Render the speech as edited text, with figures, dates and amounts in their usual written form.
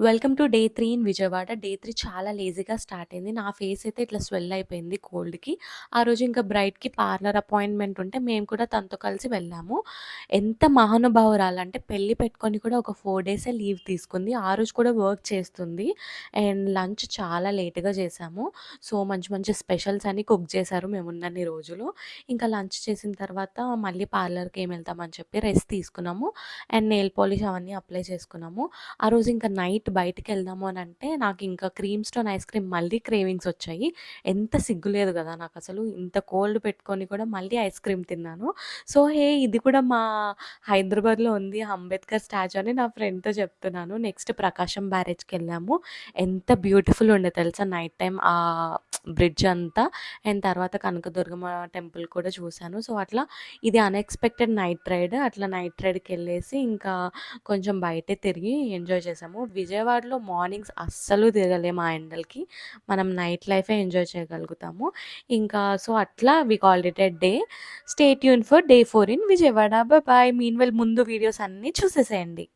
Welcome to day 3 in Vijayawada. Day 3 చాలా లేజీగా start అయింది. నా ఫేస్ అయితే ఇట్లా స్వెల్ అయిపోయింది కోల్డ్‌కి. ఆ రోజు ఇంకా బ్రైడ్‌కి పార్లర్ అపాయింట్‌మెంట్ ఉంటే మేము కూడా తనతో కలిసి వెళ్ళాము. ఎంత మహానుభావురాలంటే పెళ్లి పెట్టుకొని కూడా ఒక 4 డేసే లీవ్ తీసుకుంది. ఆ రోజు కూడా వర్క్ చేస్తుంది. అండ్ లంచ్ చాలా లేట్‌గా చేశాము. సో, మంచి మంచి స్పెషల్స్ అన్ని కుక్ చేశారు మేమున్నన్ని రోజులు. ఇంకా లంచ్ చేసిన తర్వాత మళ్ళీ పార్లర్‌కి ఏం వెళ్తామని చెప్పి రెస్ట్ తీసుకున్నాము. అండ్ నెయిల్ పాలిష్ అవన్నీ అప్లై చేసుకున్నాము. ఆ రోజు ఇంకా నైట్ బయటికెళ్దాము అనంటే, నాకింకా క్రీమ్ స్టోన్ ఐస్ క్రీమ్ మళ్ళీ క్రేవింగ్స్ వచ్చాయి. ఎంత సిగ్గు లేదు గదా! నాకసలు ఇంత కోల్డ్ పెట్టుకొని కూడా మళ్ళీ ఐస్ క్రీమ్ తిన్నాను. సో, ఇది కూడా మా హైదరాబాద్‌లో ఉంది అంబేద్కర్ స్టాచ్యూ అని నా ఫ్రెండ్‌తో చెప్తున్నాను. నెక్స్ట్ ప్రకాశం బ్యారేజ్‌కెళ్ళాము. ఎంత బ్యూటిఫుల్ ఉండే తెలుసా నైట్ టైమ్ బ్రిడ్జ్ అంతా. అండ్ తర్వాత కనకదుర్గమ్మ టెంపుల్ కూడా చూశాను. సో, అట్లా ఇది అన్‌ఎక్స్‌పెక్టెడ్ నైట్ రైడ్. అట్లా నైట్ రైడ్‌కెళ్ళేసి ఇంకా కొంచెం బయటే తిరిగి ఎంజాయ్ చేసాము. విజయవాడలో మార్నింగ్స్ అస్సలు తిరగలేము ఆ ఎండలకి. మనం నైట్ లైఫే ఎంజాయ్ చేయగలుగుతాము. ఇంకా సో, అట్లా we called it a day. Stay tune for day 4 in Vijayawada. Bye. Meanwhile ముందు వీడియోస్ అన్నీ చూసేసేయండి.